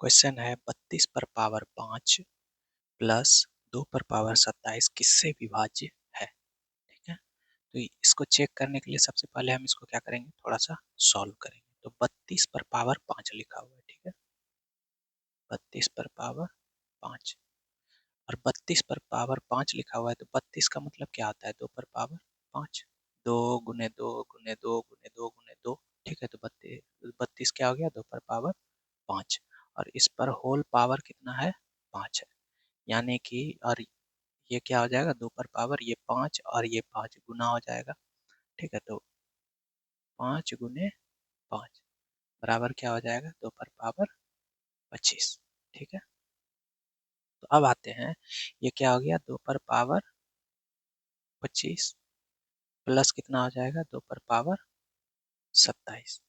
Question है 32 पर power 5 plus 2 पर पावर 27 किससे विभाज्य है। ठीक है, तो इसको चेक करने के लिए सबसे पहले हम इसको क्या करेंगे, थोड़ा सा सॉल्व करेंगे। तो 32 पर पावर 5 लिखा हुआ है, ठीक है, 32 पर पावर 5 और 32 पर पावर 5 लिखा हुआ है। तो 32 का मतलब क्या आता है, 2 पर पावर 5, 2 गुने 2 गुने 2 गुने 2 गुने 2। ठीक है, तो 32 क्या हो गया, 2 पर पावर 5 और इस पर होल पावर कितना है, 5 है। यानी कि और ये क्या हो जाएगा, 2 पर पावर ये 5 और ये 5 गुना हो जाएगा। ठीक है, तो 5 गुने 5 बराबर क्या हो जाएगा, 2 पर पावर 25। ठीक है, तो अब आते हैं, ये क्या हो गया, 2 पर पावर 25 प्लस कितना हो जाएगा, 2 पर पावर 27।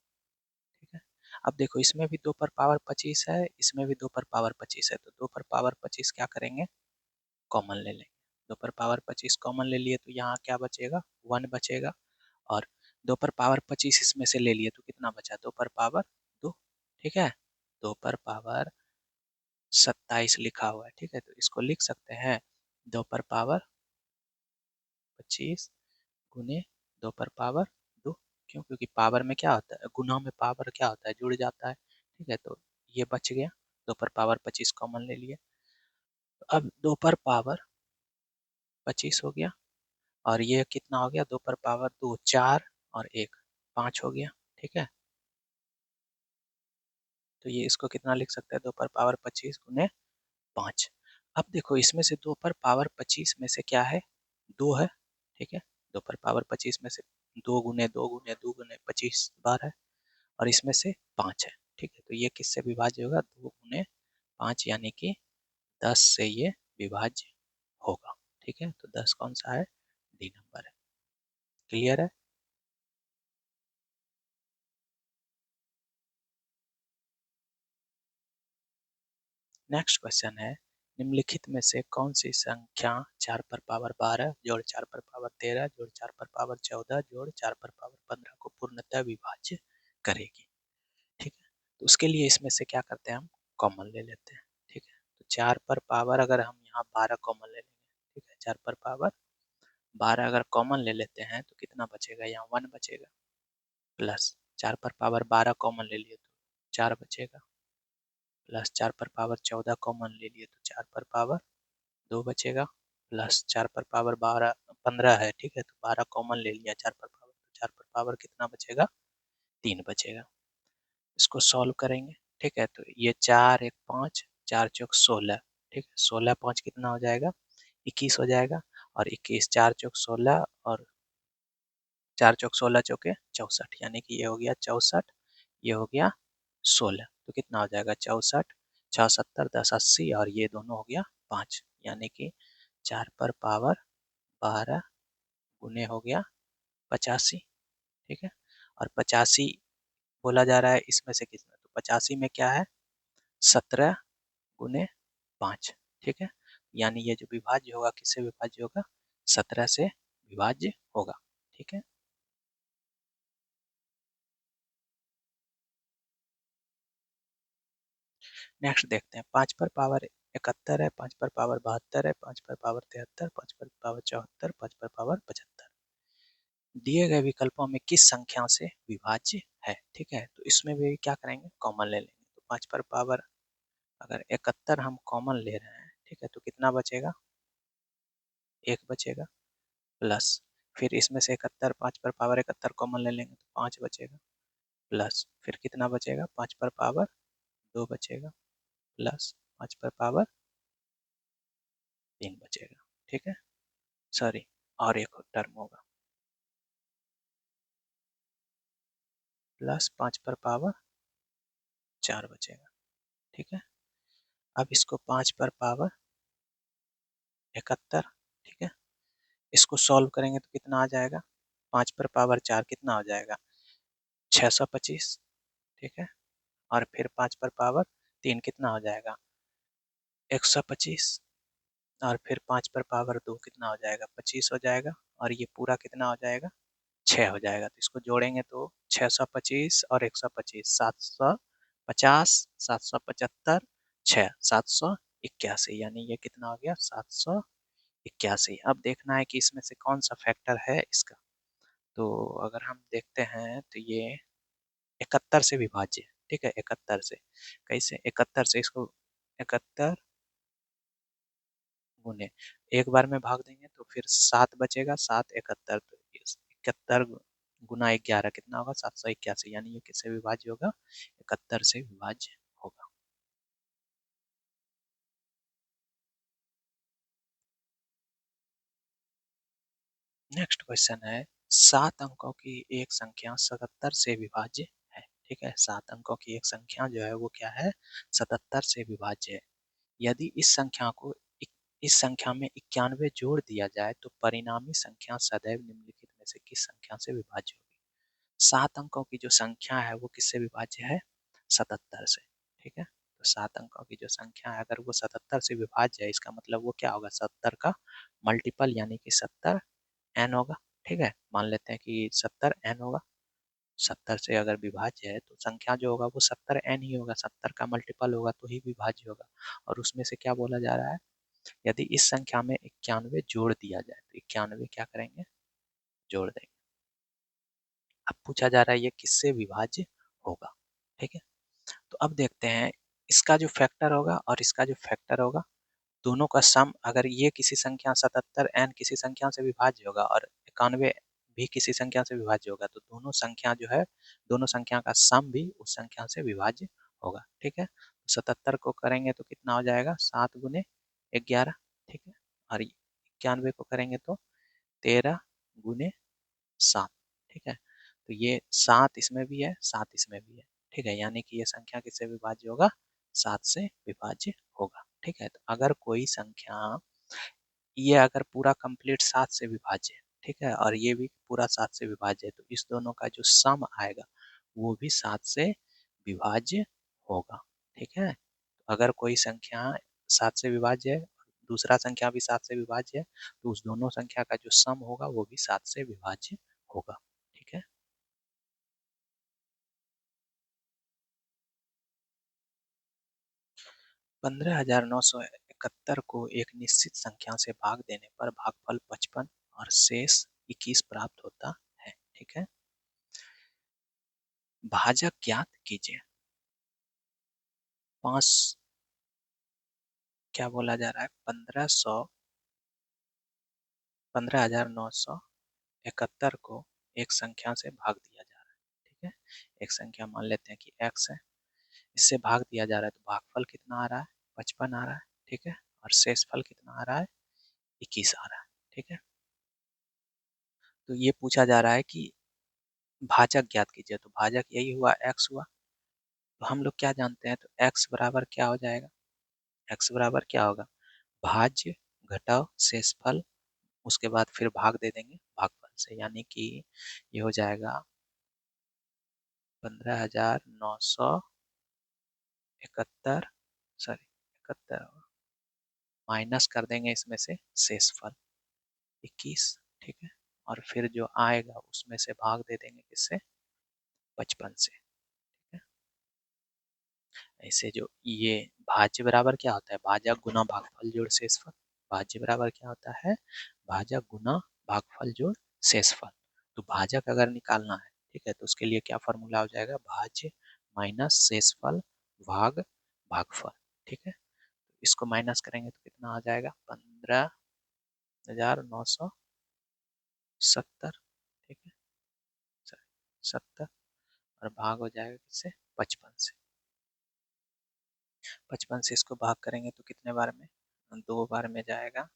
ठीक है, अब देखो इसमें भी 2 पर पावर 25 है, इसमें भी 2 पर पावर 25 है, तो 2 पर पावर 25 क्या करेंगे, कॉमन ले लेंगे। 2 पर पावर 25 कॉमन ले लिए तो यहाँ क्या बचेगा, 1 बचेगा और 2 पर पावर 25 इसमें से ले लिए तो कितना बचा, 2 पर पावर 2। ठीक है, 2 पर पावर 27 लिखा हुआ है। ठीक है, तो इसको लिख सकते हैं 2 पर पावर 25 गुने 2 पर पावर 2। क्यों, क्योंकि पावर में क्या होता है, गुना में पावर क्या होता है, जुड़ जाता है। ठीक है, तो ये बच गया, 2 पर पावर 25 कॉमन ले लिए। तो अब 2 पर पावर 25 हो गया और ये कितना हो गया, 2 पर पावर 2 4 और 1 5 हो गया। ठीक है, तो ये इसको कितना लिख सकते हैं, 2 पर पावर 25 गुने 5। अब देखो इसमें से 2 पर पावर 25 में से क्या है, 2 है। ठीक है, 2 पर पावर 25 में से 2 गुने 2 गुने 2 गुने 25 बार है और इसमें से 5 है। ठीक है, तो ये किससे विभाज्य होगा, 2 गुने 5 यानी कि 10 से ये विभाज्य होगा। ठीक है, तो 10 कौन सा है, डी नंबर है। क्लियर है। नेक्स्ट क्वेश्चन है, निम्नलिखित में से कौन सी संख्या 4 पर पावर 12 जोड़ 4 पर पावर 13 जोड़ 4 पर पावर 14 जोड़ 4 पर पावर 15 को पूर्णतः विभाज्य करेगी। ठीक है, तो उसके लिए इसमें से क्या करते हैं, हम कॉमन ले लेते हैं। ठीक है, तो 4 पर पावर अगर हम यहाँ 12 कॉमन ले लेंगे, ठीक है, 4 पर पावर 12 अगर कॉमन ले लेते हैं तो कितना बचेगा, यहाँ 1 बचेगा प्लस 4 पर पावर 12 कॉमन ले लिए तो 4 बचेगा प्लस 4 पर पावर 14 कॉमन ले लिए तो 4 पर पावर 2 बचेगा प्लस 4 पर पावर 12 15 है। ठीक है, तो 12 कॉमन ले लिया 4 पर पावर, तो 4 पर पावर कितना बचेगा, 3 बचेगा। इसको सॉल्व करेंगे। ठीक है, तो ये 4 1 5 4 चौक 16। ठीक है, 16 5 कितना हो जाएगा, 21 हो जाएगा और 21 4 चौक 16 और 4 चौक 16 चौके 64 यानी कि ये हो गया 64, ये हो गया 16। तो कितना हो जाएगा, 64 6 70 10 80 और ये दोनों हो गया 5 यानी कि 4 पर पावर 12 गुने हो गया 85। ठीक है, और 85 बोला जा रहा है इसमें से कितना, तो 85 में क्या है, 17 गुने 5। ठीक है, यानी ये जो विभाज्य होगा किससे विभाज्य होगा, 17 से विभाज्य होगा। ठीक है, नेक्स्ट देखते हैं, 5 पर पावर 71 है, 5 पर पावर 72 है, 5 पर पावर 73, 5 पर पावर 74, 5 पर पावर 75 दिए गए विकल्पों में किस संख्या से विभाज्य है। ठीक है, तो इसमें भी क्या करेंगे, कॉमन ले लेंगे। तो 5 पर पावर अगर 71 हम कॉमन ले रहे हैं, ठीक है, तो कितना बचेगा, 1 बचेगा प्लस फिर इसमें से 71 5 पर पावर 71 कॉमन ले लेंगे तो 5 बचेगा प्लस फिर कितना बचेगा, 5 पर पावर 2 बचेगा प्लस 5 पर पावर 3 बचेगा। ठीक है, सॉरी और एक टर्म होगा प्लस 5 पर पावर 4 बचेगा। ठीक है, अब इसको 5 पर पावर 71, ठीक है, इसको सॉल्व करेंगे तो कितना आ जाएगा, 5 पर पावर 4 कितना हो जाएगा, 625। ठीक है, और फिर 5 पर पावर 3 कितना हो जाएगा, 125 और फिर 5 पर पावर 2 कितना हो जाएगा, 25 हो जाएगा और ये पूरा कितना हो जाएगा, 6 हो जाएगा। तो इसको जोड़ेंगे तो 625 और 125 725 50, 775, 6, 781, यानी ये कितना हो गया 781। अब देखना है कि इसमें से कौन सा फैक्टर है इसका। तो अगर हम देखते हैं तो ये 71 से विभाज्य है, ठीक है, 71 से। कैसे 71 से इसको 71 गुने एक बार में भाग देंगे तो फिर 7 बचेगा, 7 71, तो 71 गुना 11 कितना होगा 781, यानी ये किससे विभाज्य होगा 71 से विभाज्य होगा। नेक्स्ट क्वेश्चन है 7 अंकों की एक संख्या 77 से विभाज्य है, ठीक है, 7 अंकों की एक संख्या जो है वो क्या है 77 से विभाज्य है। यदि इस संख्या में 91 जोड़ दिया जाए तो परिणामी संख्या सदैव निम्नलिखित में से किस संख्या से विभाज्य होगी। 7 अंकों की जो संख्या है वो किससे विभाज्य है 77 से, ठीक है। तो 7 अंकों की जो संख्या है अगर वो 77 से विभाज्य है इसका मतलब वो क्या होगा 70 का मल्टीपल यानी कि 70 एन होगा, ठीक है। मान लेते हैं कि 70 एन होगा, 70 से अगर विभाज्य है तो संख्या जो होगा वो 70 एन ही होगा, 70 का मल्टीपल होगा तो ही विभाज्य होगा। और उसमें से क्या बोला जा रहा है यदि इस संख्या में 91 जोड़ दिया जाए तो 91 क्या करेंगे जोड़ देंगे। अब पूछा जा रहा है ये किससे विभाज्य होगा, ठीक है। तो अब देखते हैं इसका जो फैक्टर होगा और इसका जो फैक्टर होगा दोनों का सम, अगर ये किसी संख्या 77 एन किसी संख्या से विभाज्य होगा और 91 भी किसी संख्या से विभाज्य होगा तो दोनों संख्या जो है दोनों संख्या का सम भी उस संख्या से विभाज्य होगा, ठीक है। 77 को करेंगे तो कितना हो जाएगा 7 गुने 11, ठीक है। और 91 को करेंगे तो 13 गुने 7, ठीक है। तो ये 7 इसमें भी है 7 इसमें भी है, ठीक है, यानी कि ये संख्या किससे विभाज्य होगा 7 से विभाज्य होगा, ठीक है। तो अगर कोई संख्या ये अगर पूरा कंप्लीट 7 से विभाज्य है, ठीक है, और ये भी पूरा 7 से विभाज्य है तो इस दोनों का जो सम आएगा वो भी 7 से विभाज्य होगा, ठीक है। तो अगर कोई संख्या 7 से विभाज्य है दूसरा संख्या भी 7 से विभाज्य है तो उस दोनों संख्या का जो सम होगा वो भी 7 से विभाज्य होगा, ठीक है। 15,971 को एक निश्चित संख्या से भाग देने पर भागफल 55 और शेष 21 प्राप्त होता है, ठीक है। भाजक ज्ञात कीजिए। पांच क्या बोला जा रहा है 15,971 को एक संख्या से भाग दिया जा रहा है, ठीक है। एक संख्या मान लेते हैं कि x है, इससे भाग दिया जा रहा है तो भागफल कितना आ रहा है 55 आ रहा है, ठीक है। और शेषफल कितना आ रहा है 21 आ रहा है, ठीक है। तो ये पूछा जा रहा है कि भाजक ज्ञात कीजिए, तो भाजक यही हुआ x हुआ। तो हम लोग क्या जानते हैं तो x बराबर क्या हो जाएगा, x बराबर क्या होगा भाज्य घटाव शेषफल, उसके बाद फिर भाग दे देंगे भागफल से, यानी कि ये हो जाएगा 15,971 सॉरी 71 माइनस कर देंगे इसमें से शेषफल 21, ठीक है। और फिर जो आएगा उसमें से भाग दे देंगे किससे 55 से, ठीक है। ऐसे जो ये भाज्य बराबर क्या होता है भाजक गुना भागफल जोड़ शेषफल, भाज्य बराबर क्या होता है भाजक गुना भागफल जोड़ शेषफल। तो भाजक अगर निकालना है, ठीक है, तो उसके लिए क्या फॉर्मूला हो जाएगा भाज्य माइनस शेषफल भाग भागफल, ठीक है। तो इसको माइनस करेंगे तो कितना आ जाएगा 15,970, ठीक है, 70 और भाग हो जाएगा किससे 55 से। 55 से इसको भाग करेंगे तो कितने बार में 2 बार में जाएगा,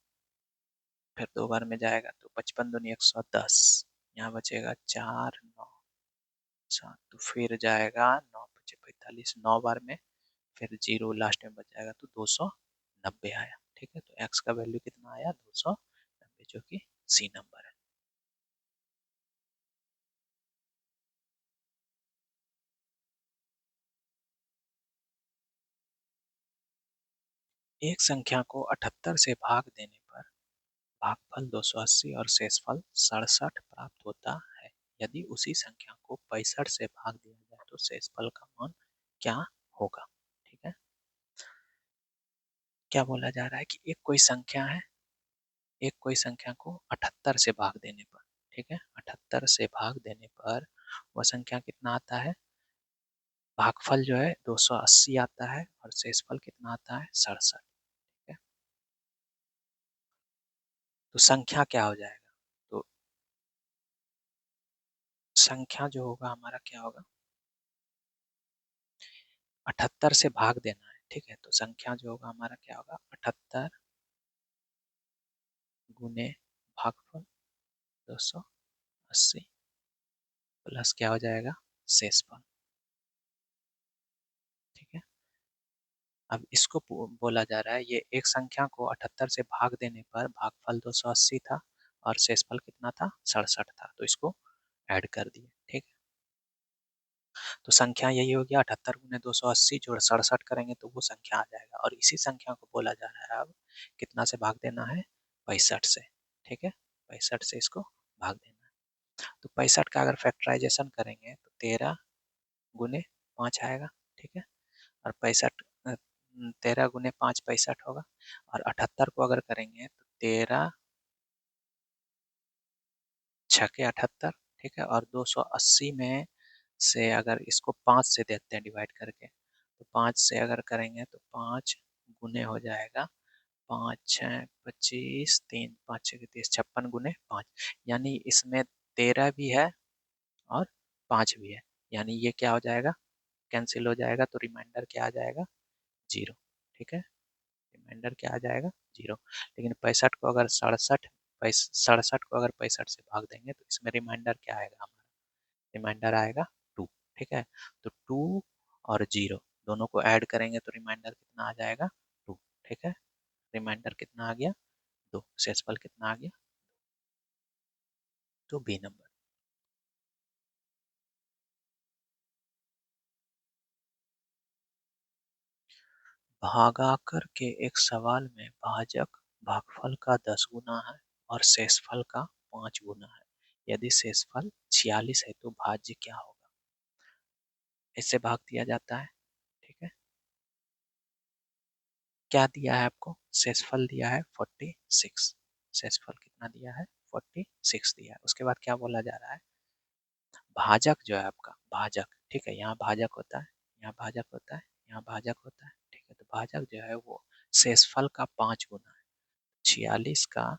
फिर 2 बार में जाएगा तो 55 दूनी 110, यहाँ बचेगा 4 9 7, तो फिर जाएगा 9 5 45 9 बार में, फिर जीरो लास्ट में बच जाएगा तो 290 आया, ठीक है। तो एक्स का वैल्यू कितना आया 290 जो कि सी नंबर है। एक संख्या को 78 से भाग देने पर भागफल 280 और शेषफल 67 प्राप्त होता है। यदि उसी संख्या को 65 से भाग दिया जाए तो शेषफल का मान क्या होगा। ठीक है, क्या बोला जा रहा है कि एक कोई संख्या है, एक कोई संख्या को 78 से भाग देने पर, ठीक है, 78 से भाग देने पर वह संख्या कितना आता है, भागफल जो है 280 आता है और शेषफल कितना आता है 67। ठीक है, तो संख्या क्या हो जाएगा, तो संख्या जो होगा हमारा क्या होगा, 78 से भाग देना है। ठीक है, तो संख्या जो होगा हमारा क्या होगा, 78 गुने भागफल 280 प्लस क्या हो जाएगा, शेषफल। ठीक है, अब इसको बोला जा रहा है, ये एक संख्या को 78 से भाग देने पर भागफल 280 था और शेषफल कितना था, 67 था, तो इसको ऐड कर दिए। ठीक है, तो संख्या यही हो गया, 78 गुने 280 जोड़ 67 करेंगे तो वो संख्या आ जाएगा, और इसी संख्या को बोला जा रहा है अब कितना से भाग देना है, 65 से। ठीक है, 65 से इसको भाग देना है, तो 65 का अगर फैक्टराइजेशन करेंगे तो 13 गुने 5 आएगा। ठीक है, और 65 13 गुने 5 65 होगा, और 78 को अगर करेंगे तो 13 छके 78। ठीक है, और 280 में से अगर इसको 5 से देते हैं डिवाइड करके, तो 5 से अगर करेंगे तो 5 गुने हो जाएगा, 5 छः 25, 3 5 छः 30, 56 गुने 5, यानी इसमें 13 भी है और 5 भी है, यानी ये क्या हो जाएगा, कैंसिल हो जाएगा, तो रिमाइंडर क्या आ जाएगा, 0। ठीक है, रिमाइंडर क्या आ जाएगा, 0। लेकिन 65 को अगर 67 को अगर 65 से भाग देंगे तो इसमें रिमाइंडर क्या आएगा हमारा, रिमाइंडर आएगा 2। ठीक है, तो 2 और 0 दोनों को ऐड करेंगे तो रिमाइंडर कितना आ जाएगा, 2। ठीक है, रिमाइंडर कितना आ गया, 2, शेषफल कितना आ गया, तो बी नंबर। भागाकर के एक सवाल में भाजक भागफल का 10 गुना है और शेषफल का 5 गुना है, यदि शेषफल 46 है तो भाज्य क्या होगा, इससे भाग दिया जाता है। ठीक है, क्या दिया है आपको, शेषफल दिया है 46, शेषफल कितना दिया है, 46 दिया है। उसके बाद क्या बोला जा रहा है, भाजक जो है आपका, भाजक, ठीक है, यहाँ भाजक होता है, यहाँ भाजक होता है, यहाँ भाजक होता है। ठीक है, तो भाजक जो है वो शेषफल का 5 गुना है, 46 का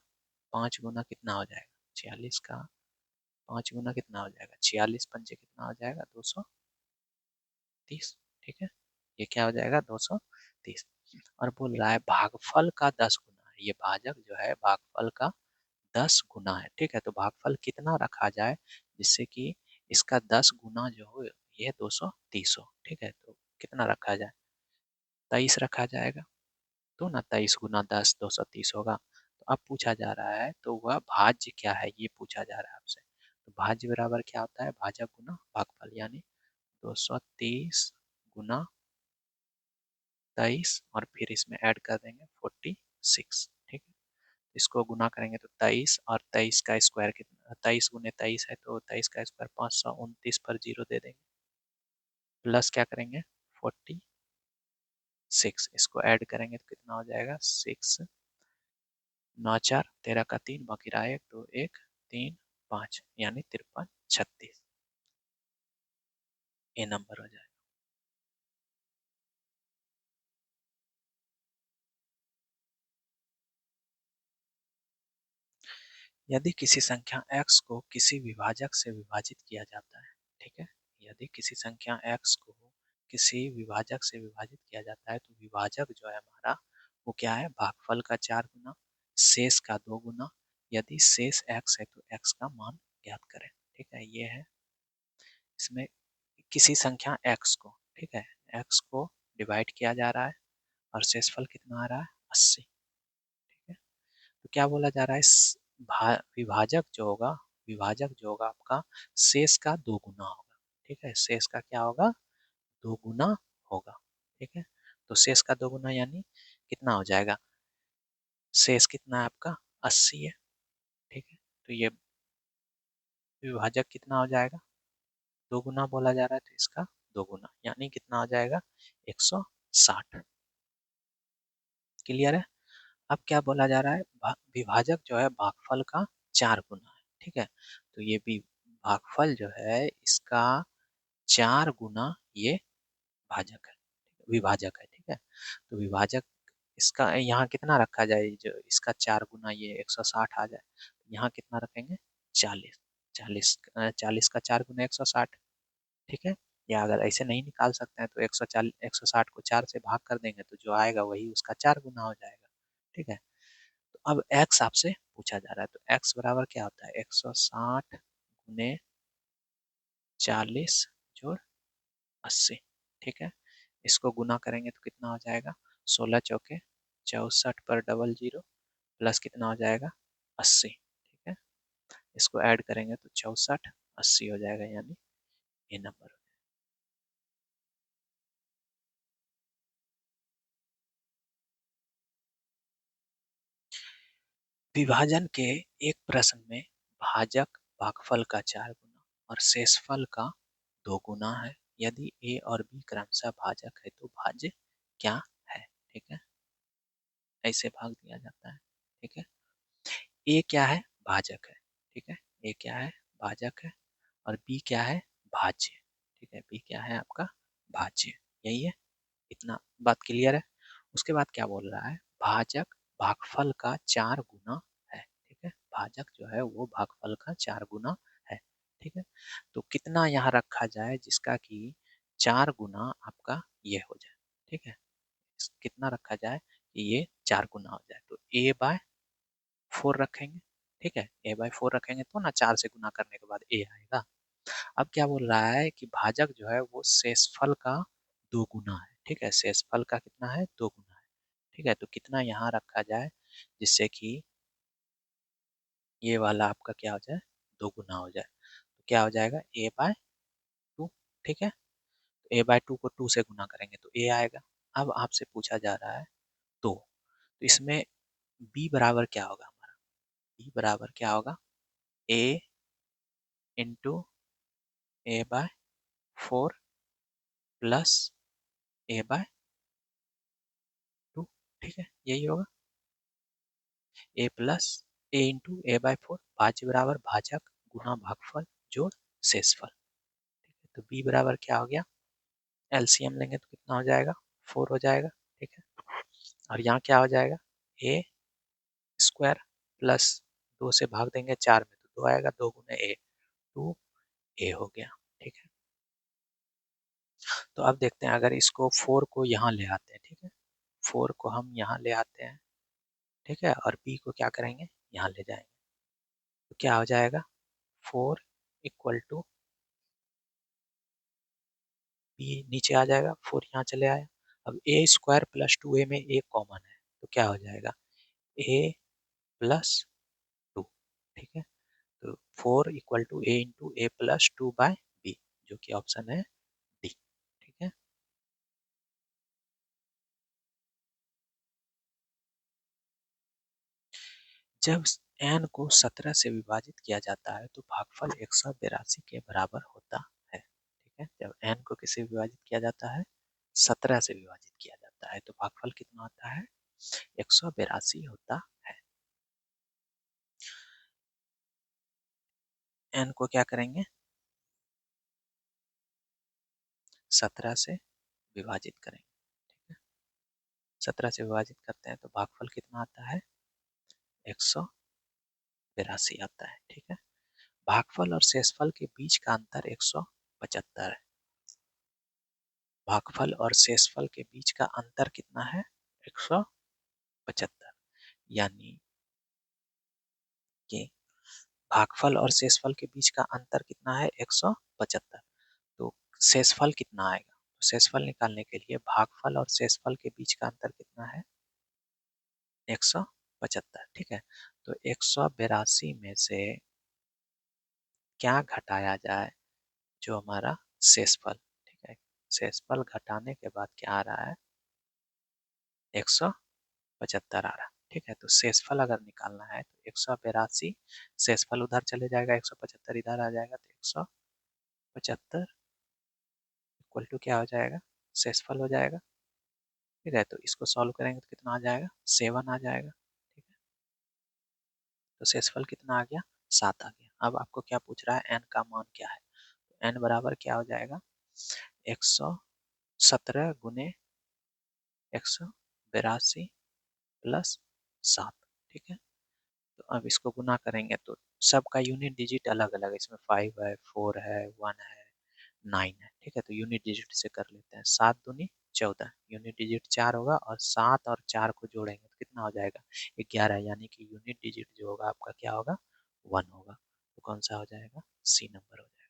5 गुना कितना हो जाएगा, 46 का 5 गुना कितना हो जाएगा, 46 पंचे कितना हो जाएगा, 230। ठीक है, ये क्या हो जाएगा, 230। और बोल रहा है भागफल का 10 गुना है, ये भाजक जो है भागफल का 10 गुना है। ठीक है, तो भागफल कितना रखा जाए जिससे कि इसका 10 गुना जो हो, ये 230 हो। ठीक है, तो कितना रखा जाए, 23 रखा जाएगा, तो ना 23 गुना 10 230 होगा। तो अब पूछा जा रहा है, तो वह भाज्य क्या है, ये पूछा जा रहा है आपसे। तो भाज्य बराबर क्या होता है, भाजक गुना भागफल, यानी 230 गुना 23 और फिर इसमें ऐड कर देंगे 46। ठीक है, इसको गुना करेंगे तो 23, और 23 का स्क्वायर कितना, 23 गुने 23 है तो 23 का स्क्वायर 529 पर 0 दे देंगे, प्लस क्या करेंगे 46, इसको ऐड करेंगे तो कितना हो जाएगा, 6 9 4 13 का 3 बाकी रहा 1 2 1 3 5, यानी 53 36, ये नंबर हो जाएगा। यदि किसी संख्या x को किसी विभाजक से विभाजित किया जाता है, ठीक है, यदि किसी संख्या x को किसी विभाजक से विभाजित किया जाता है तो विभाजक जो है हमारा वो क्या है, भागफल का 4 गुना, शेष का 2 गुना, यदि शेष x है तो x का मान ज्ञात करें। ठीक है, ये है इसमें किसी संख्या x को, ठीक है, x को डिवाइड किया जा रहा है और शेषफल कितना आ रहा है, 80। ठीक है, तो क्या बोला जा रहा है, विभाजक जो होगा, विभाजक जो होगा आपका शेष का 2 गुना होगा। ठीक है, शेष का क्या होगा, 2 गुना होगा। ठीक है, तो शेष का 2 गुना यानी कितना हो जाएगा, शेष कितना है आपका 80 है। ठीक है, तो ये विभाजक कितना हो जाएगा, 2 गुना बोला जा रहा है तो इसका 2 गुना, यानी कितना हो जाएगा 160। क्लियर है? अब क्या बोला जा रहा है, विभाजक जो है भागफल का 4 गुना है। ठीक है, तो ये भी भागफल जो है इसका 4 गुना ये भाजक है, विभाजक है। ठीक है, तो विभाजक इसका यहाँ कितना रखा जाए, जो इसका 4 गुना ये 160 आ जाए, यहाँ कितना रखेंगे 40। 40 का 4 गुना 160। ठीक है, या अगर ऐसे नहीं निकाल सकते हैं तो 140 160 को 4 से भाग कर देंगे तो जो आएगा वही उसका 4 गुना हो जाएगा। ठीक है, तो अब x आपसे पूछा जा रहा है, तो x बराबर क्या होता है 160 गुने 40 जोड़ 80। ठीक है, इसको गुना करेंगे तो कितना हो जाएगा 16 चौके 64 पर डबल जीरो प्लस कितना हो जाएगा 80। ठीक है, इसको ऐड करेंगे तो 64 80 हो जाएगा, यानी ये नंबर। विभाजन के एक प्रश्न में भाजक भागफल का 4 गुना और शेषफल का 2 गुना है। यदि a और b क्रमशः भाजक है तो भाज्य क्या है? ठीक है, ऐसे भाग दिया जाता है। ठीक है, a क्या है भाजक है। ठीक है, a क्या है भाजक है और b क्या है भाज्य। ठीक है, b क्या है आपका भाज्य। यही है, इतना बात क्लियर है। उसके बाद क्या बोल रहा है, भाजक भागफल का 4 गुना है। ठीक है, भाजक जो है वो भागफल का 4 गुना है। ठीक है, तो कितना यहाँ रखा जाए जिसका कि 4 गुना आपका ये हो जाए। ठीक है, कितना रखा जाए कि ये 4 गुना हो जाए, तो a/4 रखेंगे। ठीक है, a/4 रखेंगे तो ना 4 से गुना करने के बाद a आएगा। अब क्या बोल रहा है कि भाजक जो है वो शेषफल का 2 गुना है। ठीक है, शेषफल का कितना है 2 गुना है। ठीक है, तो कितना यहाँ रखा जाए जिससे कि ये वाला आपका क्या हो जाए 2 गुना हो जाए, तो क्या हो जाएगा a/2। ठीक है, तो a/2 को 2 से गुना करेंगे तो a आएगा। अब आपसे पूछा जा रहा है तो इसमें b बराबर क्या होगा हमारा, b बराबर क्या होगा a into a/4 plus a/2। ठीक है, यही होगा a plus a into a/4, भाज्य बराबर भाजक गुना भागफल जोड़ शेषफल। ठीक है, तो b बराबर क्या हो गया, एलसीएम लेंगे तो कितना हो जाएगा 4 हो जाएगा। ठीक है, और यहाँ क्या हो जाएगा a स्क्वायर प्लस 2 से भाग देंगे 4 में तो 2 आएगा, 2 गुने a 2a हो गया। ठीक है, तो अब देखते हैं अगर इसको 4 को यहाँ ले आते हैं। ठीक है, 4 को हम यहाँ ले आते हैं। ठीक है, और b को क्या करेंगे यहाँ ले जाएंगे, तो क्या हो जाएगा 4 इक्वल टू b नीचे आ जाएगा, 4 यहाँ चले आया। अब a स्क्वायर प्लस 2a में a कॉमन है तो क्या हो जाएगा a प्लस 2। ठीक है, तो 4 equal to a into a plus 2/b, जो कि ऑप्शन है डी। ठीक है, जब n को 17 से विभाजित किया जाता है तो भागफल 182 के बराबर होता है। ठीक है, जब n को किससे विभाजित किया जाता है 17 से विभाजित किया जाता है तो भागफल कितना होता है 182 होता है। n को क्या करेंगे 17 से विभाजित करेंगे। ठीक है, 17 से विभाजित करते हैं तो भागफल कितना आता है 182 आता है। ठीक है, भागफल और शेषफल के बीच का अंतर 175 है। भागफल और शेषफल के बीच का अंतर कितना है 175, यानी कि भागफल और शेषफल के बीच का अंतर कितना है 175। तो शेषफल कितना आएगा, तो शेषफल निकालने के लिए भागफल और शेषफल के बीच का अंतर कितना है 175। ठीक है, तो 182 में से क्या घटाया जाए जो हमारा शेषफल। ठीक है, शेषफल घटाने के बाद क्या आ रहा है 175 आ रहा है। ठीक है, तो शेषफल अगर निकालना है तो 182 शेषफल उधर चले जाएगा, 175 इधर आ जाएगा, तो 175 इक्वल टू क्या हो जाएगा, शेषफल हो जाएगा। ठीक है, तो इसको सॉल्व करेंगे तो कितना आ जाएगा, 7 आ जाएगा। ठीक है, तो शेषफल कितना आ गया, 7 आ गया। अब आपको क्या पूछ रहा है, n का मान क्या है। तो n बराबर क्या हो जाएगा, 117 गुने 182 प्लस 7। ठीक है, तो अब इसको गुना करेंगे तो सबका यूनिट डिजिट अलग अलग है, इसमें 5 है, 4 है, 1 है, 9 है। ठीक है, तो यूनिट डिजिट से कर लेते हैं। 7 दूनी 14, यूनिट डिजिट 4 होगा, और 7 और 4 को जोड़ेंगे तो कितना हो जाएगा, 11। यानी कि यूनिट डिजिट जो होगा आपका क्या होगा, 1 होगा। तो कौन सा हो जाएगा, सी नंबर हो जाएगा।